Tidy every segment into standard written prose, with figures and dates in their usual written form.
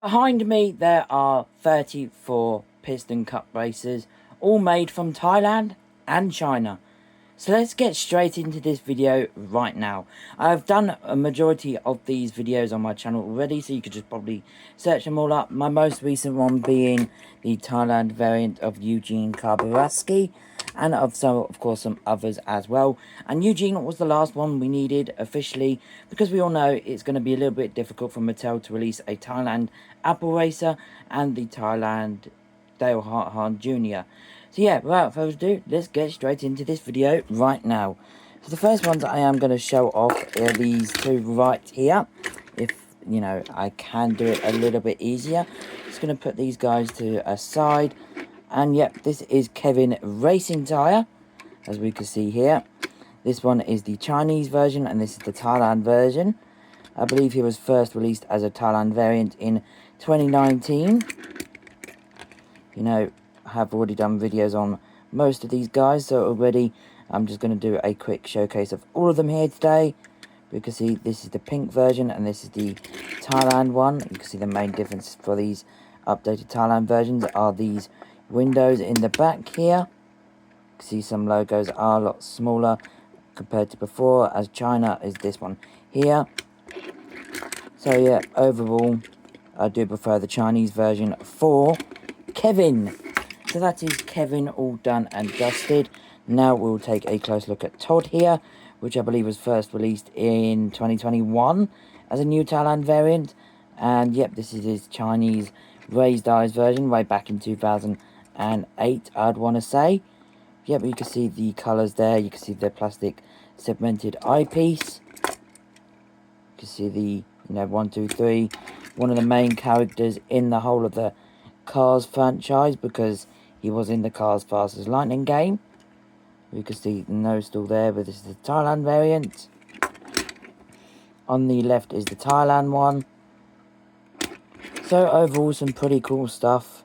Behind me there are 34 Piston Cup races, all made from Thailand and China. So let's get straight into this video right now. I've done a majority of these videos on my channel already, so you could just probably search them all up. My most recent one being the Thailand variant of Eugene Carlau, and of course some others as well. And Eugene was the last one we needed officially, because we all know it's going to be a little bit difficult for Mattel to release a Thailand Apple Racer and the Thailand Dale Hart Jr. So yeah, without further ado, let's get straight into this video right now. So the first ones I am going to show off are these two right here. If, you know, I can do it a little bit easier. Just going to put these guys to a side. And yep, this is Kevin Racing Tyre, as we can see here. This one is the Chinese version, and this is the Thailand version. I believe he was first released as a Thailand variant in 2019. You know, I have already done videos on most of these guys, so already I'm just going to do a quick showcase of all of them here today. You can see this is the pink version and this is the Thailand one. You can see the main difference for these updated Thailand versions are these windows in the back here. You can see some logos are a lot smaller compared to before, as China is this one here. So yeah, overall I do prefer the Chinese version for Kevin. So that is Kevin all done and dusted. Now we'll take a close look at Todd here, which I believe was first released in 2021 as a new Thailand variant. And yep, this is his Chinese raised eyes version way back in 2008, I'd want to say. Yep, you can see the colours there. You can see the plastic segmented eyepiece. You can see the, 1, 2, 3. One of the main characters in the whole of the Cars franchise, because he was in the Cars Fast as Lightning game. You can see the nose still there, but this is the Thailand variant. On the left is the Thailand one. So overall, some pretty cool stuff.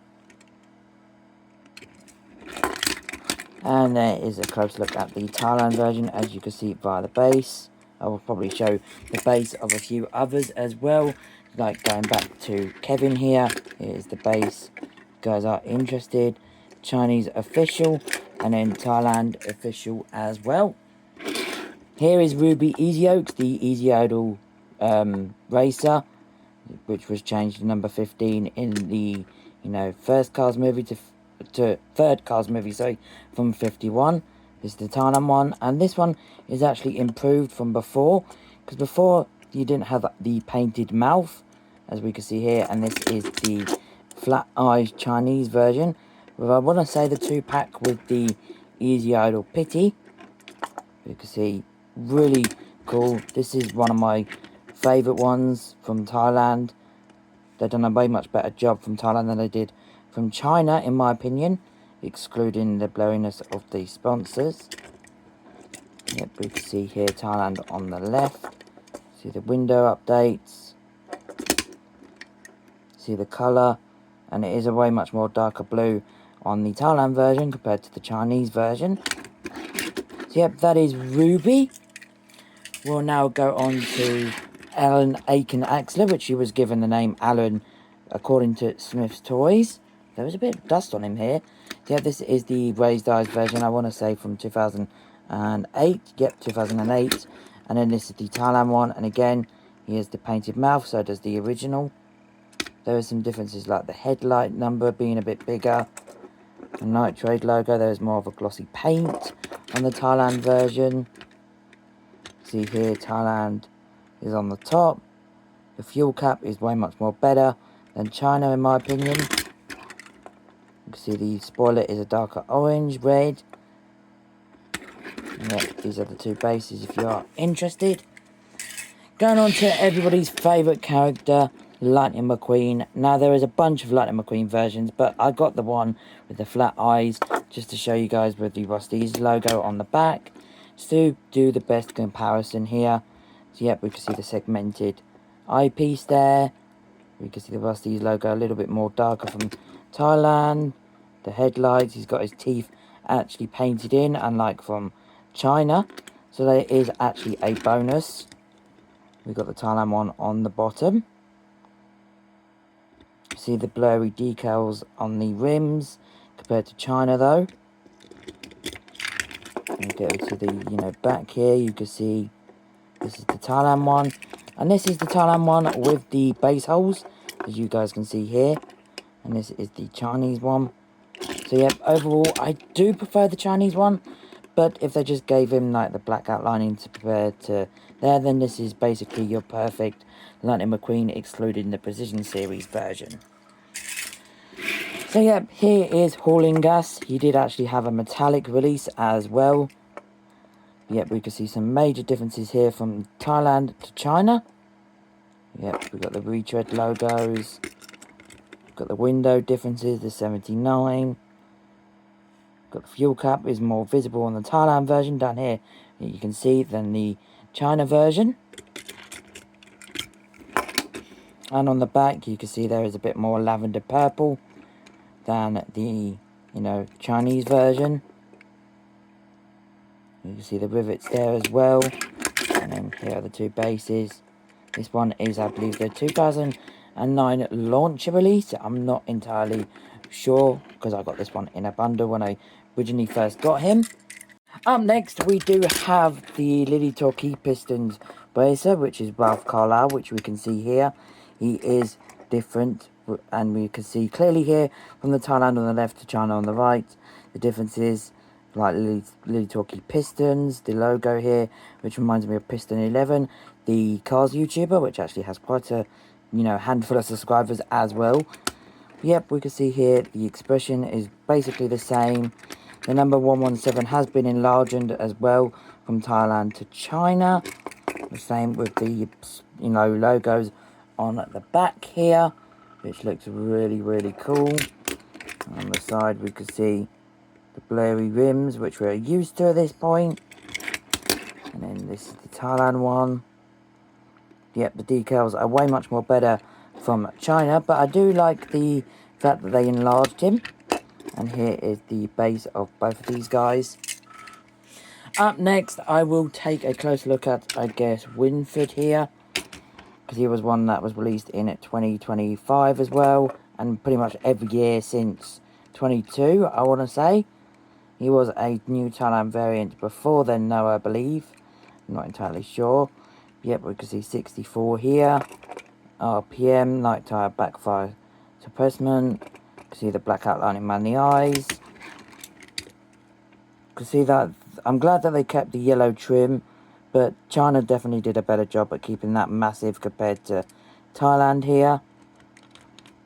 And there is a close look at the Thailand version, as you can see via the base. I will probably show the base of a few others as well. Like going back to Kevin here. Here's the base. Guys are interested. Chinese official. And then Thailand official as well. Here is Ruby Easy Oaks, the Easy Idol racer, which was changed to number 15 in the, first Cars movie to third Cars movie, sorry, from 51. This is the Thailand one, and this one is actually improved from before, because before you didn't have the painted mouth, as we can see here, and this is the flat eyes Chinese version. But I want to say the 2-pack with the Easy Idol Pity. You can see, really cool. This is one of my favourite ones from Thailand. They've done a way much better job from Thailand than they did from China, in my opinion, excluding the blurriness of the sponsors. Yep, we can see here Thailand on the left. See the window updates. See the colour, and it is a way much more darker blue on the Thailand version compared to the Chinese version. So yep, that is Ruby. We'll now go on to Allan Aiken Axler, which he was given the name Allan according to Smith's Toys. There was a bit of dust on him here. Yeah, this is the raised eyes version, I want to say from 2008. Yep, 2008. And then this is the Thailand one. And again, he has the painted mouth, so does the original. There are some differences like the headlight number being a bit bigger. The Nitrate logo, there's more of a glossy paint on the Thailand version. See here, Thailand is on the top. The fuel cap is way much more better than China, in my opinion. You can see the spoiler is a darker orange, red. And yeah, these are the two bases if you are interested. Going on to everybody's favourite character, Lightning McQueen. Now, there is a bunch of Lightning McQueen versions, but I got the one with the flat eyes, just to show you guys with the Rusty's logo on the back. Just to do the best comparison here. So, yep, we can see the segmented eyepiece there. We can see the Rusty's logo a little bit more darker from Thailand. The headlights, he's got his teeth actually painted in, unlike from China. So there is actually a bonus. We've got the Thailand one on the bottom. see the blurry decals on the rims compared to China though. And go to the back here, you can see this is the Thailand one, and this is the Thailand one with the base holes, as you guys can see here, and this is the Chinese one. So yeah, overall I do prefer the Chinese one, but if they just gave him like the black outlining to compare to there, then this is basically your perfect Lightning McQueen, excluding the Precision Series version. So yeah, here is hauling gas. He did actually have a metallic release as well. Yep, we can see some major differences here from Thailand to China. Yep, we've got the retread logos. We've got the window differences, the 79. Got the fuel cap is more visible on the Thailand version down here, you can see, than the China version. And on the back you can see there is a bit more lavender purple than the Chinese version. You can see the rivets there as well. And then here are the two bases. This one is, I believe, the 2009 launcher release. I'm not entirely sure because I got this one in a bundle when I originally first got him. Up next, we do have the Lily Torquay Pistons Racer, which is Ralph Carlau, which we can see here. He is different, and we can see clearly here from the Thailand on the left to China on the right. The differences, like Lily Torquay Pistons, the logo here, which reminds me of Piston 11, the Cars YouTuber, which actually has quite a handful of subscribers as well. Yep, we can see here the expression is basically the same. The number 117 has been enlarged as well from Thailand to China. The same with the logos on the back here, which looks really, really cool. On the side we can see the blurry rims, which we're used to at this point. And then this is the Thailand one. Yep, the decals are way much more better from China, but I do like the fact that they enlarged him. And here is the base of both of these guys. Up next, I will take a closer look at, I guess, Rimford here, because he was one that was released in 2025 as well, and pretty much every year since 22, I want to say. He was a new Thailand variant before then, no, I believe. I'm not entirely sure. Yep, we can see 64 here. RPM, night tire backfire suppressment. You can see the black outlining around the eyes. You can see that, I'm glad that they kept the yellow trim, but China definitely did a better job at keeping that massive compared to Thailand here.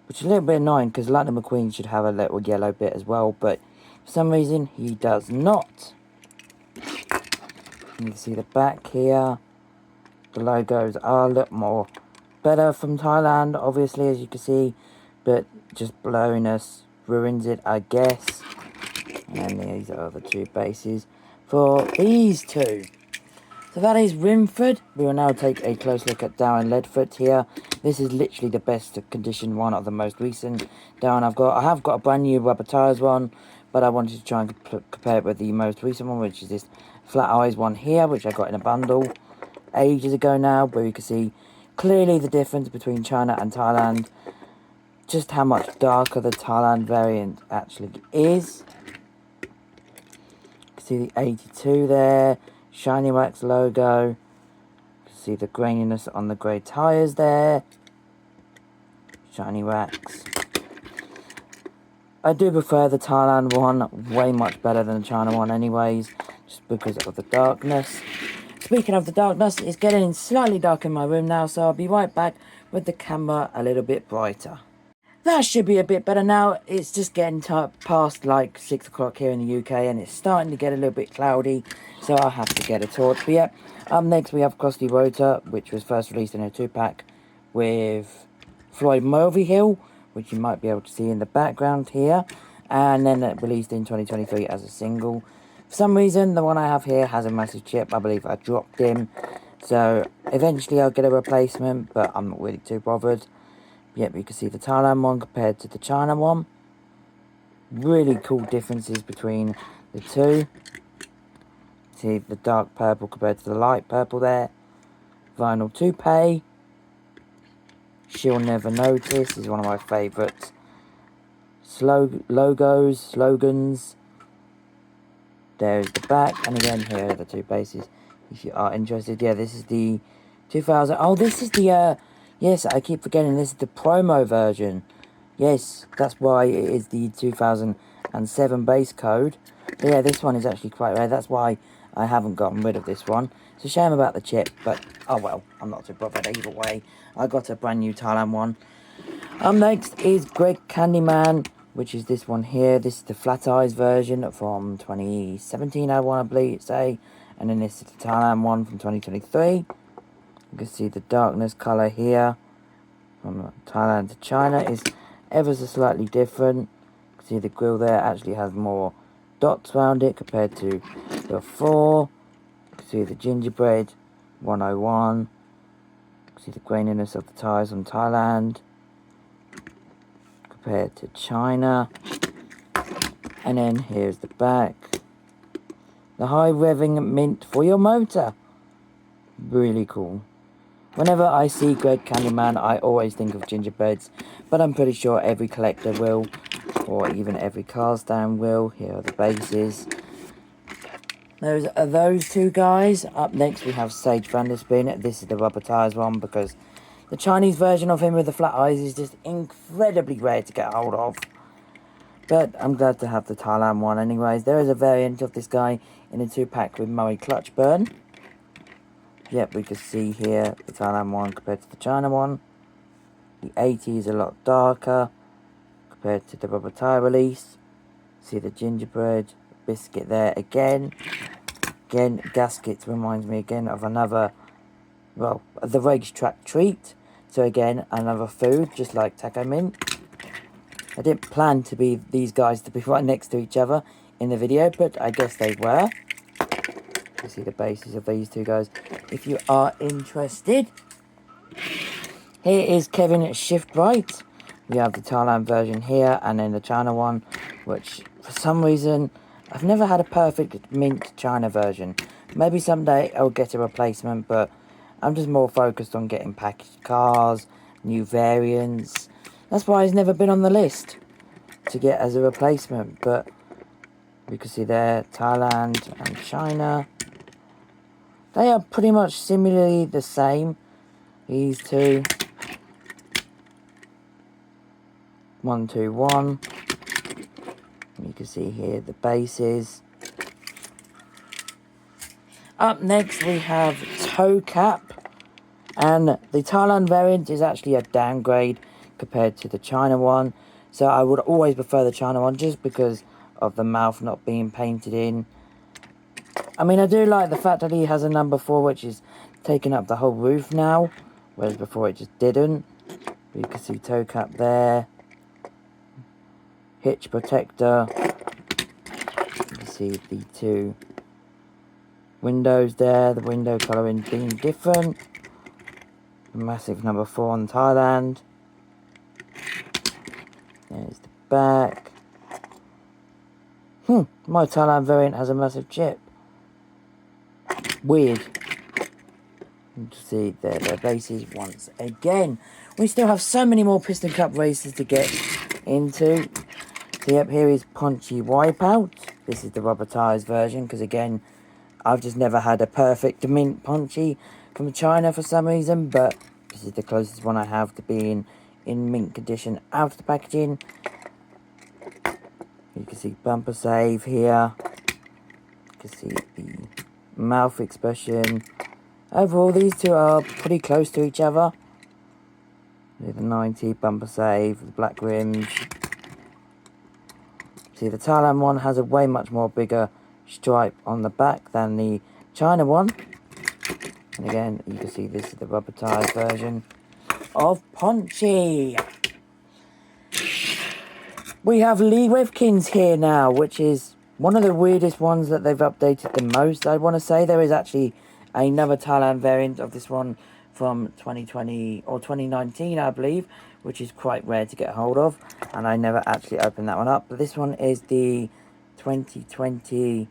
Which is a little bit annoying, because Lightning McQueen should have a little yellow bit as well, but for some reason he does not. You can see the back here. The logos are a lot more better from Thailand, obviously, as you can see, but just blurriness ruins it, I guess. And these are the two bases for these two. So that is Rimford. We will now take a close look at Darren Ledford here. This is literally the best condition one of the most recent Darren I've got. I have got a brand new rubber tyres one, but I wanted to try and compare it with the most recent one, which is this Flat Eyes one here, which I got in a bundle ages ago now, where you can see clearly the difference between China and Thailand. Just how much darker the Thailand variant actually is. You can see the 82 there, shiny wax logo. You can see the graininess on the grey tyres there. Shiny wax. I do prefer the Thailand one way much better than the China one anyways, just because of the darkness. Speaking of the darkness, it's getting slightly dark in my room now, so I'll be right back with the camera a little bit brighter. That should be a bit better now. It's just getting past like 6 o'clock here in the UK, and it's starting to get a little bit cloudy, so I'll have to get a torch. But yeah, up next we have Costy Rotor, which was first released in a 2-pack with Floyd Hill, which you might be able to see in the background here, and then released in 2023 as a single. For some reason, the one I have here has a massive chip. I believe I dropped him, so eventually I'll get a replacement, but I'm not really too bothered. Yep, you can see the Thailand one compared to the China one. Really cool differences between the two. See the dark purple compared to the light purple there. Vinyl toupee. She'll Never Notice is one of my favourite slogans. There's the back, and again here are the two bases if you are interested. Yeah, this is the 2000. Oh, this is the yes, I keep forgetting this is the promo version. Yes, that's why it is the 2007 base code. But yeah, this one is actually quite rare. That's why I haven't gotten rid of this one. It's a shame about the chip, but oh well, I'm not too bothered either way. I got a brand new Thailand one. Next is Greg Candyman, which is this one here. This is the Flat Eyes version from 2017, I want to believe say. And then this is the Thailand one from 2023. You can see the darkness colour here from Thailand to China is ever so slightly different. You can see the grille there actually has more dots around it compared to before. You can see the gingerbread 101. You can see the graininess of the tyres on Thailand compared to China. And then here's the back. The high revving mint for your motor. Really cool. Whenever I see Greg Candyman, I always think of gingerbreads, but I'm pretty sure every collector will, or even every car stand will. Here are the bases. Those are those two guys. Up next we have Sage Vanderespin. This is the rubber tyres one because the Chinese version of him with the flat eyes is just incredibly rare to get hold of. But I'm glad to have the Thailand one anyways. There is a variant of this guy in a 2-pack with Murray clutch burn. Yep, we can see here the Thailand one compared to the China one. The 80 is a lot darker compared to the rubber tyre release. See the gingerbread biscuit there again. Again, gaskets reminds me again of another, well, the racetrack treat. So again, another food, just like Taco Mint. I didn't plan to be these guys to be right next to each other in the video, but I guess they were. You see the bases of these two guys if you are interested. Here is Kevin Shiftbrite. We have the Thailand version here and then the China one, which for some reason I've never had a perfect mint China version. Maybe someday I'll get a replacement, but I'm just more focused on getting packaged cars, new variants. That's why it's never been on the list to get as a replacement, but you can see there Thailand and China. They are pretty much similarly the same, these two. 121. You can see here the bases. Up next we have toe cap, and the Thailand variant is actually a downgrade compared to the China one. So I would always prefer the China one just because of the mouth not being painted in. I mean, I do like the fact that he has a number 4, which is taking up the whole roof now, whereas before it just didn't. You can see toe cap there. Hitch protector. You can see the two windows there, the window colouring being different. The massive number 4 on Thailand. There's the back. My Thailand variant has a massive chip. Weird. You can see their bases once again. We still have so many more Piston Cup races to get into. So yep, here is Ponchi Wipeout. This is the rubber tyres version because again, I've just never had a perfect mint Ponchi from China for some reason, but this is the closest one I have to being in mint condition out of the packaging. You can see bumper save here. You can see the mouth expression. Overall, these two are pretty close to each other. The 90 bumper save, the black rims. See, the Thailand one has a way much more bigger stripe on the back than the China one. And again, you can see this is the rubber tyre version of Ponchi. We have Lee Rifkins here now, which is one of the weirdest ones that they've updated the most, I want to say. There is actually another Thailand variant of this one from 2020 or 2019, I believe, which is quite rare to get hold of. And I never actually opened that one up. But this one is the 2022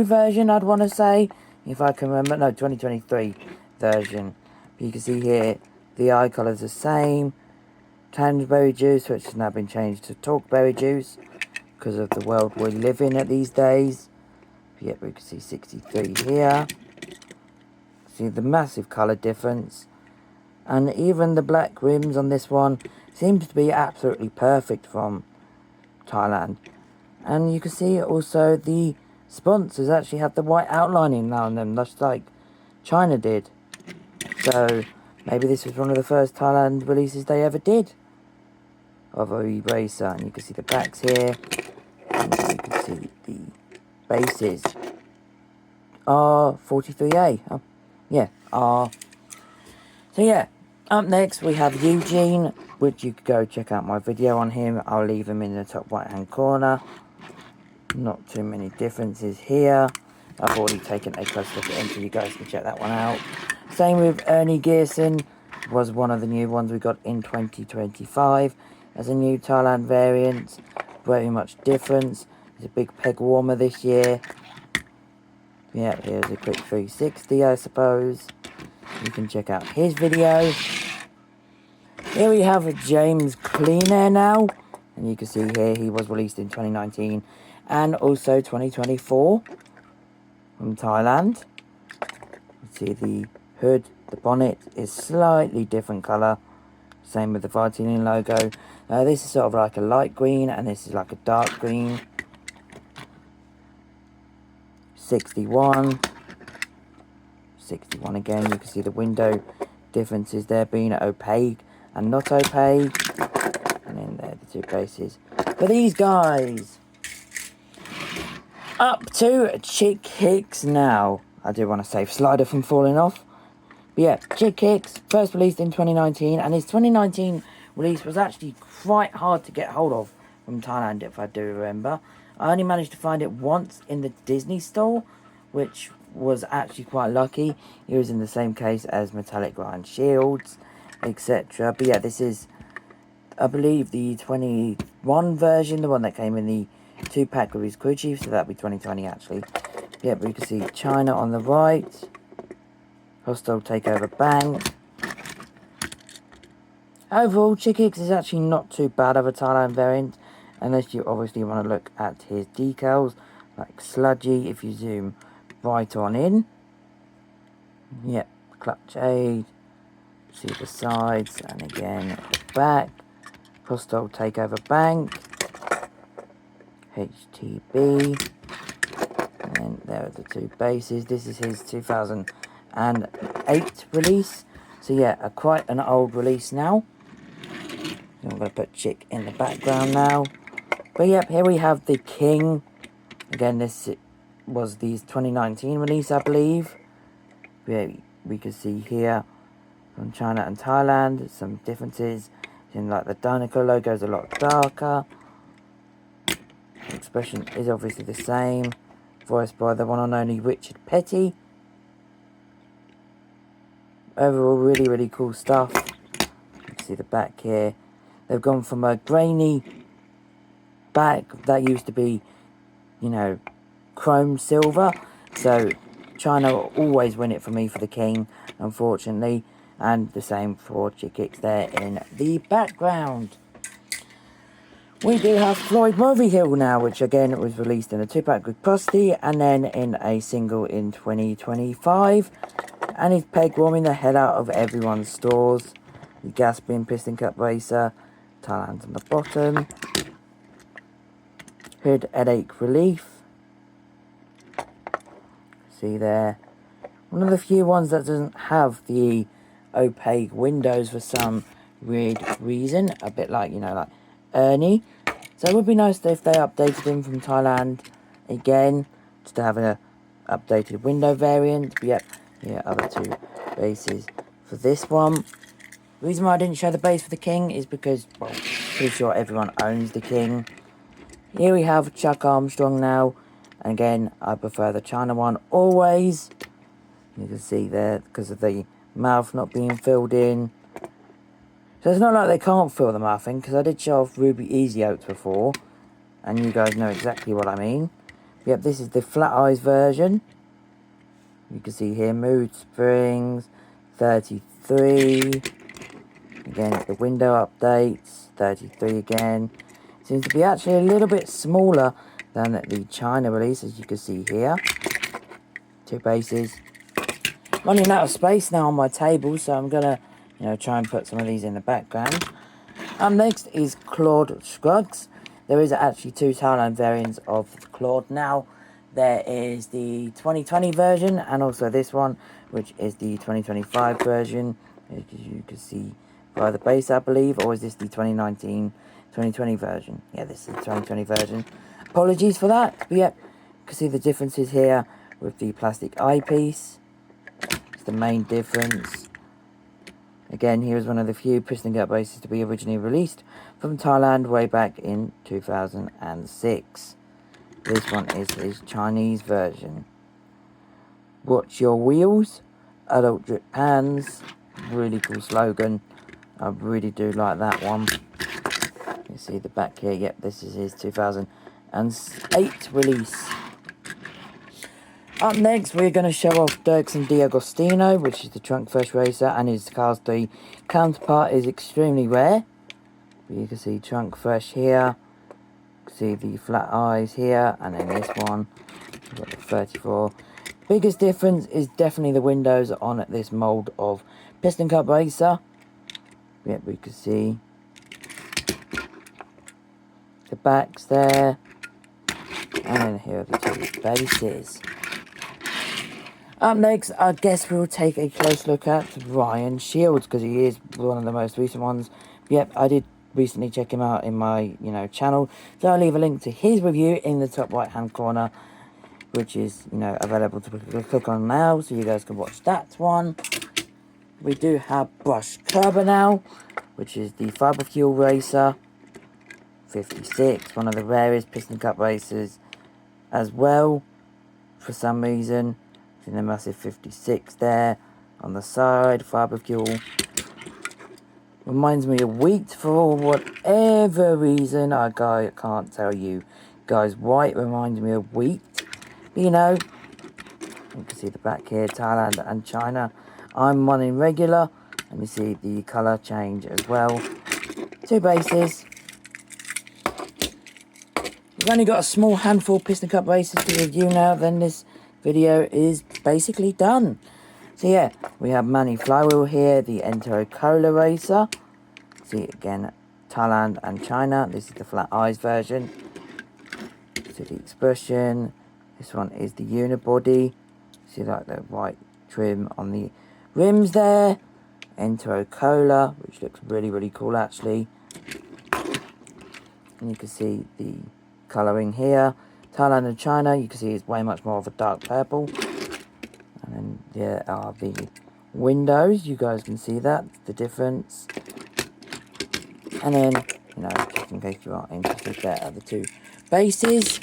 version, I'd want to say. If I can remember. No, 2023 version. But you can see here The eye colour is the same. Tangerberry juice, which has now been changed to talkberry juice because of the world we live in at these days. Yep, we can see 63 here. See the massive colour difference. And even the black rims on this one seems to be absolutely perfect from Thailand. And you can see also the sponsors actually have the white outlining now on them, just like China did. So maybe this was one of the first Thailand releases they ever did of a racer. And you can see the backs here. And you can see the bases. R43A. Oh, yeah, R. So yeah, up next we have Eugene, which you could go check out my video on him. I'll leave him in the top right hand corner. Not too many differences here. I've already taken a close look at him, so you guys can check that one out. Same with Ernie Dirksen, was one of the new ones we got in 2025 as a new Thailand variant. Very much difference. There's a big peg warmer this year. Yeah, here's a quick 360, I suppose. You can check out his video. Here we have a James Clean Air now. And you can see here he was released in 2019 and also 2024 from Thailand. You see the hood, the bonnet is slightly different colour. Same with the Vitalian logo. This is sort of like a light green and this is like a dark green. 61. 61 again, you can see the window differences there being opaque and not opaque. And then there the two bases. For these guys, up to Chickix now. I do want to save Slider from falling off. But yeah, Chickix, first released in 2019, and his 2019 release was actually quite hard to get hold of from Thailand, if I do remember. I only managed to find it once in the Disney store, which was actually quite lucky. It was in the same case as Metallic Grind Shields, etc. But yeah, this is, I believe, the 21 version, the one that came in the 2-pack with his crew chief, so that'd be 2020 actually. Yeah, but you can see China on the right. Hostile Takeover Bank. Overall, Chickix is actually not too bad of a Thailand variant, unless you obviously want to look at his decals, like Sludgy, if you zoom right on in. Yep, clutch aid. See the sides, and again, the back. Hostile Takeover Bank. HTB. And there are the two bases. This is his 2008 release. So yeah, quite an old release now. I'm going to put Chick in the background now. But yep, here we have the King. Again, this was the 2019 release, I believe. Yeah, we can see here from China and Thailand some differences in, like, the Dinoco logo is a lot darker. The expression is obviously the same. Voiced by the one and only Richard Petty. Overall, really, really cool stuff. You can see the back here. They've gone from a grainy back that used to be, you know, chrome silver. So China will always win it for me for the King, unfortunately. And the same for Chickix there in the background. We do have Floyd Movie Hill now, which again was released in a 2-pack with Costy and then in a single in 2025. And he's peg warming the hell out of everyone's stores. The Gasping Piston Cup Racer, Thailand on the bottom. Hood Headache Relief. See there. One of the few ones that doesn't have the opaque windows for some weird reason. A bit like, you know, like Ernie. So it would be nice if they updated him from Thailand again, just to have an updated window variant. But yep, here are other two bases for this one. The reason why I didn't show the base for the King is because, well, pretty sure everyone owns the King. Here we have Chuck Armstrong now. And again, I prefer the China one always. You can see there, because of the mouth not being filled in. So it's not like they can't fill the mouth in, because I did show off Ruby Easy Oats before. And you guys know exactly what I mean. Yep, this is the Flat Eyes version. You can see here, Mood Springs, 33. Again, the window updates, 33 again. Seems to be actually a little bit smaller than the China release, as you can see here. 2 bases. Running out of space now on my table, so I'm gonna, try and put some of these in the background. Next is Claude Scrugs. There is actually 2 Thailand variants of Claude now. There is the 2020 version and also this one, which is the 2025 version. As you can see by the base, I believe, or is this the 2019-2020 version? Yeah, this is the 2020 version. Apologies for that, but yep, you can see the differences here with the plastic eyepiece. It's the main difference. Again, here is one of the few piston gut races to be originally released from Thailand way back in 2006. This one is his Chinese version. Watch your wheels, adult drip pans. Really cool slogan. I really do like that one. You see the back here. Yep, this is his 2008 release. Up next, we're going to show off Dirksen D'Agostino, which is the Trunk Fresh Racer, and his Costy counterpart is extremely rare. But you can see Trunk Fresh here. You can see the flat eyes here, and then this one. We've got the 34. Biggest difference is definitely the windows on this mould of Piston Cup Racer. Yep, we can see the backs there. And then here are the 2 bases. Up next, I guess we'll take a close look at Ryan Shields, because he is one of the most recent ones. Yep, I did recently check him out in my, channel. So I'll leave a link to his review in the top right-hand corner, which is, available to click on now, so you guys can watch that one. We do have Brush Kerber now, which is the Fiber Fuel Racer, 56, one of the rarest Piston Cup racers as well, for some reason. In the massive 56 there on the side, Fiber Fuel. Reminds me of wheat for whatever reason. I can't tell you guys why it reminds me of wheat. You can see the back here, Thailand and China. I'm running regular, and you see the colour change as well. 2 bases. We've only got a small handful of Piston Cup races to review now, then this video is basically done. So yeah, we have Manny Flywheel here, the Entocola Racer. See again, Thailand and China. This is the flat eyes version. See the expression. This one is the unibody. See like the white trim on the rims there. Entocola, which looks really, really cool actually. And you can see the colouring here. Thailand and China, you can see it's way much more of a dark purple. And then there are the windows, you guys can see that, the difference. And then, just in case you are interested, there are the 2 bases.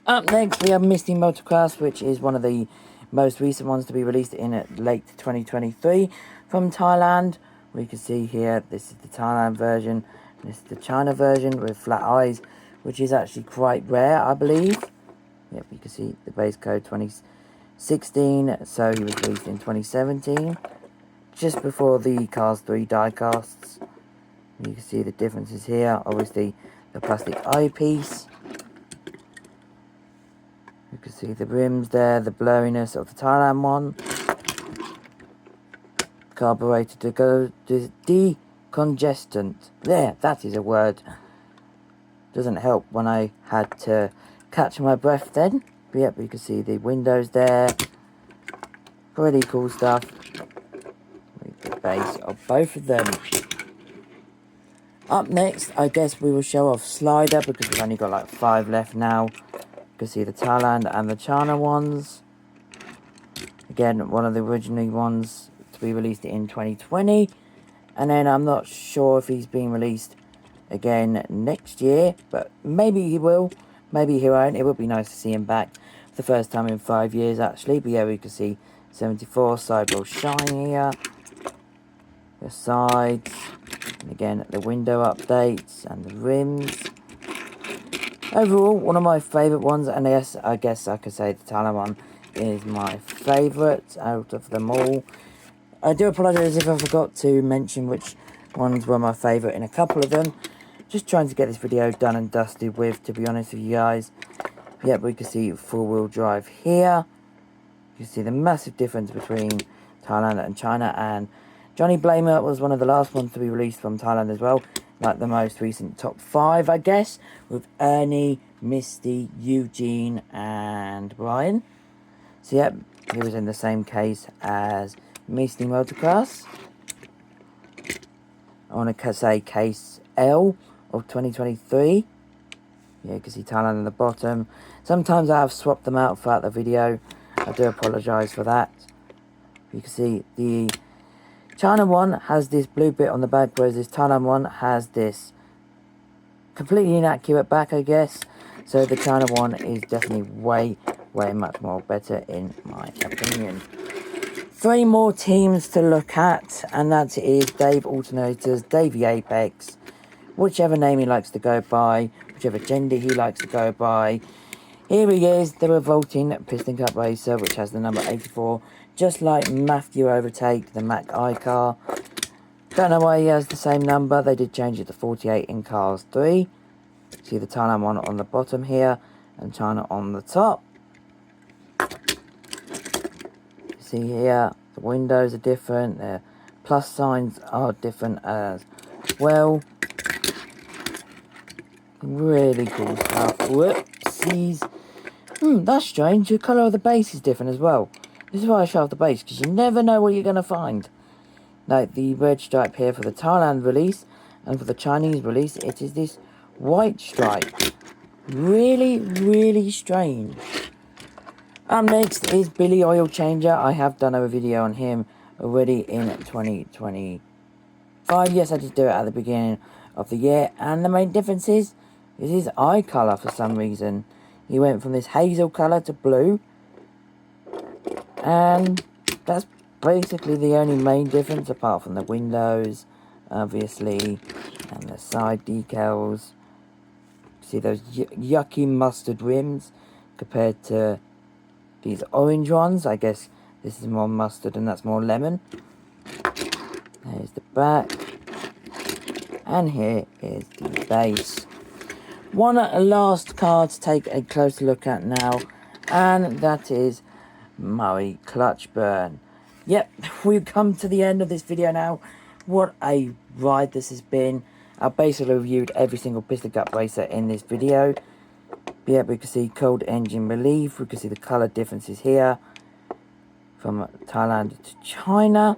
Up next, we have Misty Motocross, which is one of the most recent ones to be released in late 2023 from Thailand. We can see here, this is the Thailand version, this is the China version with flat eyes, which is actually quite rare, I believe. Yep, you can see the base code 2016, so he was released in 2017, just before the Cars 3 die-casts. You can see the differences here, obviously the plastic eyepiece. You can see the rims there, the blurriness of the Thailand one. Carburetor to go decongestant. There, that is a word. Doesn't help when I had to catch my breath then. But yep, you can see the windows there. Pretty cool stuff. With the base of both of them. Up next, I guess we will show off Slider, because we've only got like 5 left now. You can see the Thailand and the China ones. Again, one of the original ones to be released in 2020. And then I'm not sure if he's being released again next year, but maybe he will, maybe he won't. It would be nice to see him back for the first time in 5 years actually. But yeah, we can see 74 sidewall shine here, the sides, and again the window updates and the rims. Overall, one of my favourite ones, and yes, I guess I could say the Thailand one is my favourite out of them all. I do apologise if I forgot to mention which ones were my favourite in a couple of them. Just trying to get this video done and dusted with, to be honest with you guys. Yep, we can see four-wheel drive here. You can see the massive difference between Thailand and China, and Johnny Blamer was one of the last ones to be released from Thailand as well, like the most recent top 5, I guess, with Ernie, Misty, Eugene, and Brian. So yep, he was in the same case as Misty Motocross. I want to say case L of 2023. Yeah, you can see Thailand on the bottom. Sometimes I have swapped them out throughout the video. I do apologise for that. You can see the China one has this blue bit on the back, whereas this Thailand one has this completely inaccurate back, I guess. So the China one is definitely way much more better in my opinion. 3 more teams to look at, and that is Dave Alternators, Davey Apex, whichever name he likes to go by, whichever gender he likes to go by. Here he is, the revolting Piston Cup Racer, which has the number 84, just like Matthew Overtake, the Mac I car. Don't know why he has the same number, they did change it to 48 in Cars 3. See the Thailand one on the bottom here, and China on the top. See here, the windows are different, the plus signs are different as well. Really cool stuff. Whoopsies. That's strange. The colour of the base is different as well. This is why I show off the base, because you never know what you're going to find. Like the red stripe here for the Thailand release, and for the Chinese release, it is this white stripe. Really strange. Up next is Billy Oil Changer. I have done a video on him already in 2025. Yes, I did do it at the beginning of the year, and the main difference is his eye colour for some reason. He went from this hazel colour to blue, and that's basically the only main difference, apart from the windows, obviously, and the side decals. See those yucky mustard rims compared to these orange ones. I guess this is more mustard and that's more lemon. There's the back, and here is the base. One last car to take a closer look at now, and that is Murray Clutchburn. Yep, we've come to the end of this video now. What a ride this has been. I basically reviewed every single Piston Cup racer in this video. But yeah, we can see cold engine relief. We can see the colour differences here from Thailand to China.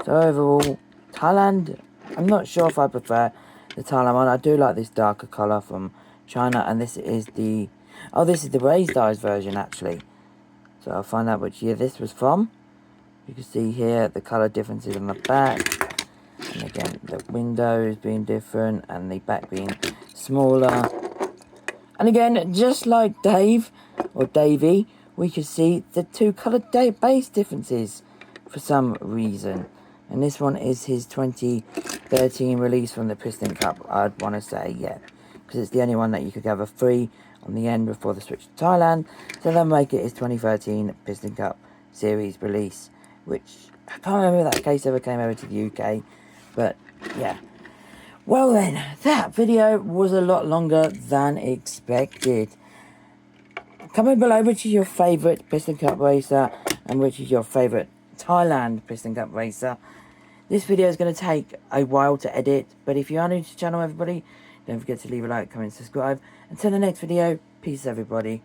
So overall, Thailand, I'm not sure if I prefer the Thailand one. I do like this darker colour from China, and this is the raised eyes version actually. So I'll find out which year this was from. You can see here the colour differences on the back, and again the windows being different and the back being smaller. And again, just like Dave or Davey, we can see the 2 colour base differences for some reason. And this one is his 2013 release from the Piston Cup, I'd want to say, yeah. Because it's the only one that you could have a 3 on the end before the switch to Thailand. So they'll make it his 2013 Piston Cup Series release. Which, I can't remember if that case ever came over to the UK. But, yeah. Well then, that video was a lot longer than expected. Comment below which is your favourite Piston Cup racer and which is your favourite Thailand Piston Cup racer. This video is going to take a while to edit, but if you are new to the channel, everybody, don't forget to leave a like, comment, subscribe. Until the next video, peace everybody.